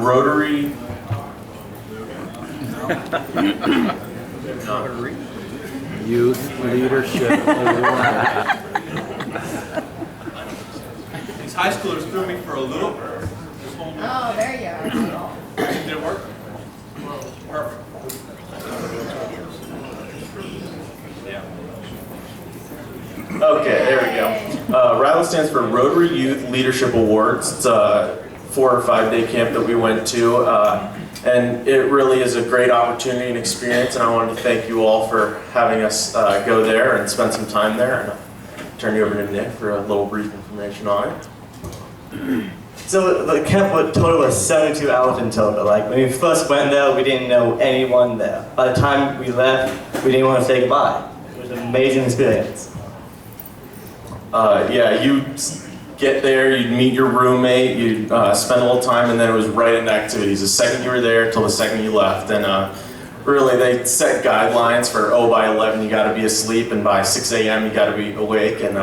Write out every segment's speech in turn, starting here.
Rotary. Youth Leadership Award. These high schoolers threw me for a loop. Oh, there you are. Did it work? Perfect. Okay, there we go. RYLA stands for Rotary Youth Leadership Awards. It's a 4 or 5 day camp that we went to, and it really is a great opportunity and experience, and I wanted to thank you all for having us go there and spend some time there. And I'll turn you over to Nick for a little brief information on it. So the camp would total was 72 hours in total. Like when we first went there, we didn't know anyone there. By the time we left, we didn't want to say goodbye. It was an amazing experience. Yeah, you get there, you'd meet your roommate, you'd spend a little time, and then it was right into activities. The second you were there till the second you left. And really, they set guidelines for, by 11 you got to be asleep, and by 6 a.m. you got to be awake. And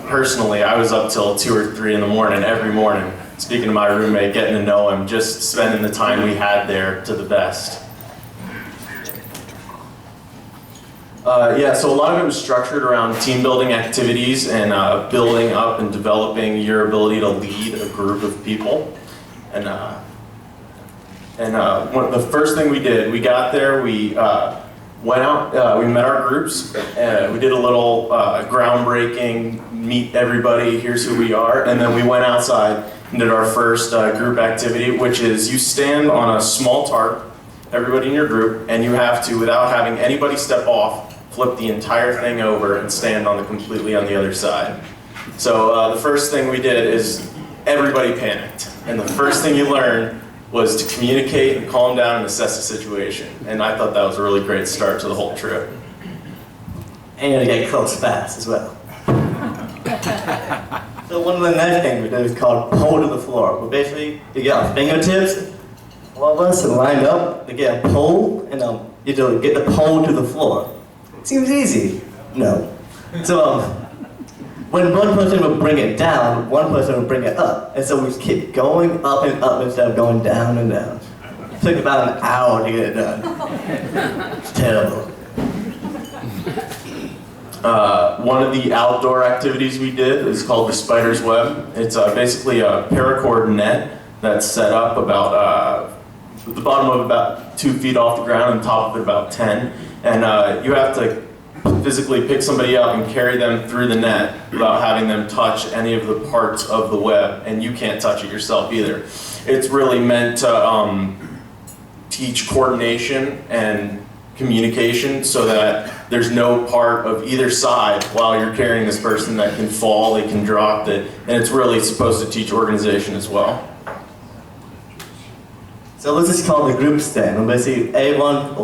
personally, I was up till 2 or 3 in the morning every morning, speaking to my roommate, getting to know him, just spending the time we had there to the best. Yeah, so a lot of it was structured around team building activities and building up and developing your ability to lead a group of people. And the first thing we did, we got there, we went out, we met our groups, we did a little groundbreaking, meet everybody, here's who we are, and then we went outside and did our first group activity, which is you stand on a small tarp, everybody in your group, and you have to, without having anybody step off, flip the entire thing over and stand completely on the other side. So the first thing we did is everybody panicked. And the first thing you learn was to communicate and calm down and assess the situation. And I thought that was a really great start to the whole trip. And to get close fast as well. So one of the next things we do is called pole to the floor. Where basically you get our fingertips, all of us, and lined up to get a pole, and you do get the pole to the floor. Seems easy. No. So when one person would bring it down, one person would bring it up. And so we just keep going up and up instead of going down and down. It took about an hour to get it done. It's terrible. One of the outdoor activities we did is called the spider's web. It's basically a paracord net that's set up about the bottom of about 2 feet off the ground and top of it about 10. And you have to physically pick somebody up and carry them through the net without having them touch any of the parts of the web, and you can't touch it yourself either. It's really meant to teach coordination and communication so that there's no part of either side while you're carrying this person that can fall, they can drop it, and it's really supposed to teach organization as well. So this is called the group stand, and basically everyone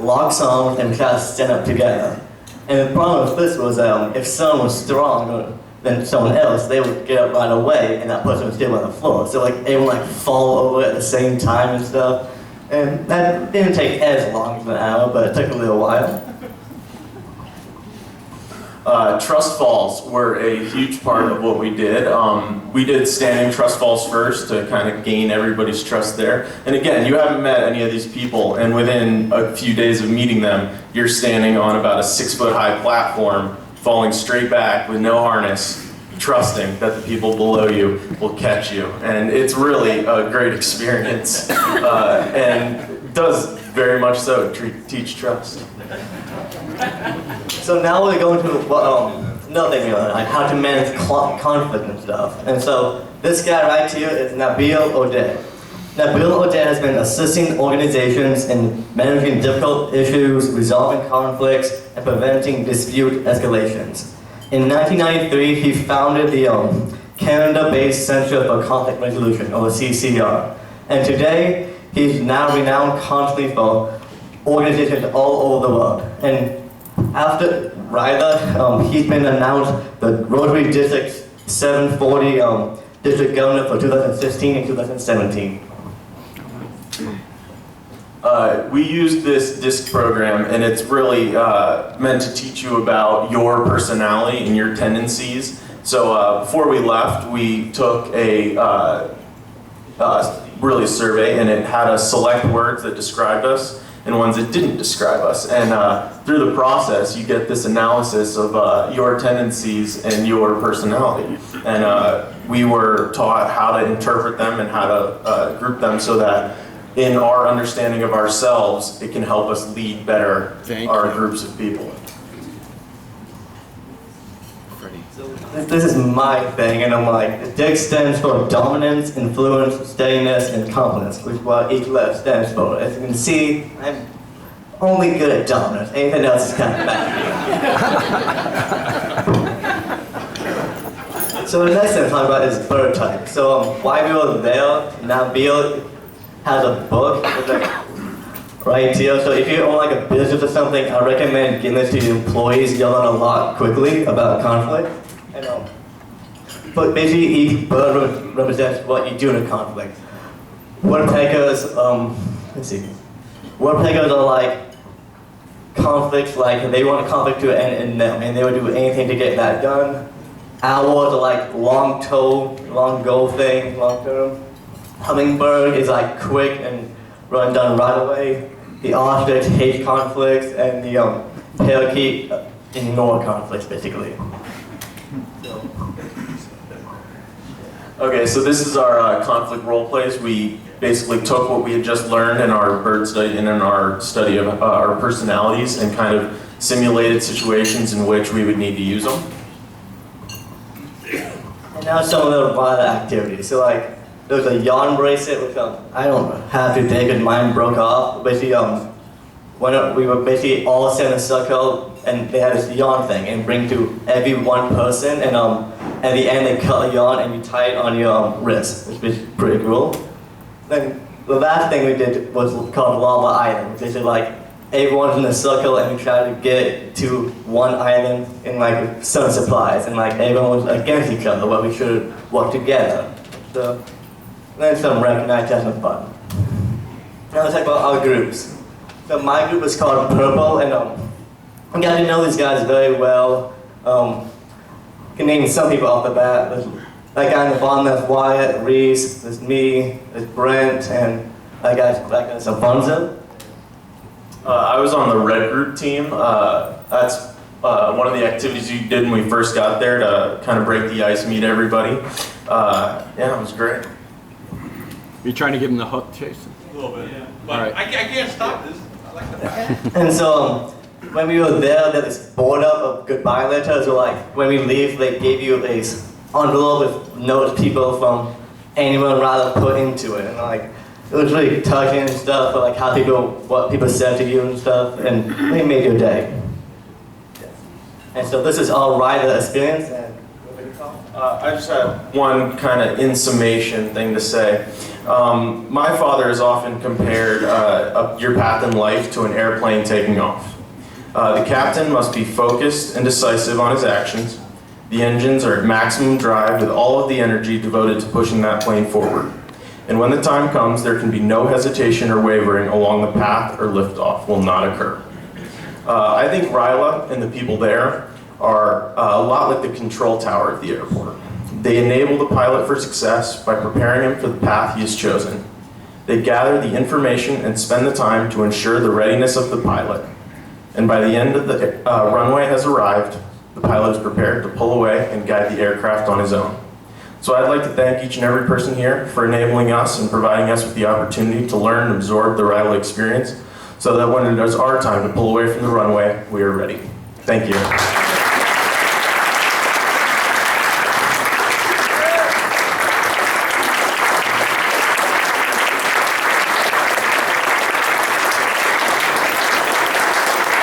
locks on and tries to stand up together. And the problem with this was if someone was stronger than someone else, they would get up right away, and that person would stay on the floor. So like everyone fall over at the same time and stuff. And that didn't take as long as an hour, but it took a little while. Trust falls were a huge part of what we did. We did standing trust falls first to kind of gain everybody's trust there. And again, you haven't met any of these people, and within a few days of meeting them, you're standing on about a 6-foot-high platform, falling straight back with no harness, trusting that the people below you will catch you. And it's really a great experience, and does very much so teach trust. So now we're going to another thing, like how to manage conflict and stuff. And so this guy right here is Nabil O'Day. Nabil O'Day has been assisting organizations in managing difficult issues, resolving conflicts, and preventing dispute escalations. In 1993, he founded the Canada-based Center for Conflict Resolution, or CCR. And today, he's now renowned constantly for organizations all over the world. And after RYLA, he's been announced the Rotary District 740 District Governor for 2016 and 2017. We used this DISC program, and it's really meant to teach you about your personality and your tendencies. So before we left, we took a really a survey, and it had us select words that described us and ones that didn't describe us. And through the process, you get this analysis of your tendencies and your personality. And we were taught how to interpret them and how to group them so that in our understanding of ourselves, it can help us lead better our groups of people. This is my thing, and I'm like, DIG stands for Dominance, Influence, Steadiness, and Confidence, which is what each letter stands for. As you can see, I'm only good at dominance. Anything else is kind of bad. So the next thing I'm talking about is bird type. So why we were there, now Bill has a book with right here. So if you own like a business or something, I recommend giving this to your employees. You'll learn a lot quickly about conflict. But basically each bird represents what you do in a conflict. Woodpeckers, let's see. Woodpeckers are like conflicts, like they want a conflict to end in them, and they would do anything to get that done. Owls are like long goal thing, long term. Hummingbird is like quick and run done right away. The ostrich hates conflicts, and the parakeet ignore conflicts basically. Okay, so this is our conflict role plays. We basically took what we had just learned in our bird study and in our study of our personalities and kind of simulated situations in which we would need to use them. And now some of the RYLA activities. So like, there's a yawn bracelet, which I don't have to take because mine broke off. Basically, when we were basically all set in a circle, and they had this yawn thing, and bring to every one person, and at the end they cut a yawn and you tie it on your wrist, which is pretty cool. Then the last thing we did was called Lava Island, which is like everyone's in a circle and we try to get to one island in like some supplies, and like everyone was against each other, but we should work together. So then some recognized as fun. Now let's talk about our groups. So my group is called Purple, and I got to know these guys very well. I can name some people off the bat. There's that guy in the bottom, that's Wyatt, Reese, there's me, there's Brent, and that guy's Alfonso. I was on the red group team. That's one of the activities you did when we first got there to kind of break the ice, meet everybody. Yeah, it was great. You trying to give him the hook, Jason? A little bit. Yeah. But All right. I can't stop this. I like the fact. And so when we were there, there was board up of goodbye letters, or like when we leave, they gave you this envelope with notes people from anyone rather put into it, and like it was really touching and stuff, but like what people said to you and stuff, and they made your day. And so this is all RYLA experience. And I just have one kind of in summation thing to say. My father has often compared your path in life to an airplane taking off. The captain must be focused and decisive on his actions. The engines are at maximum drive with all of the energy devoted to pushing that plane forward. And when the time comes, there can be no hesitation or wavering along the path, or liftoff will not occur. I think RYLA and the people there are a lot like the control tower of the airport. They enable the pilot for success by preparing him for the path he has chosen. They gather the information and spend the time to ensure the readiness of the pilot. And by the end of the runway has arrived, the pilot is prepared to pull away and guide the aircraft on his own. So I'd like to thank each and every person here for enabling us and providing us with the opportunity to learn and absorb the RYLA experience, so that when it is our time to pull away from the runway, we are ready. Thank you.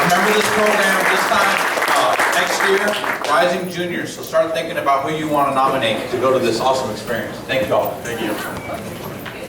Remember this program this time next year, Rising Juniors. So start thinking about who you want to nominate to go to this awesome experience. Thank you all. Thank you.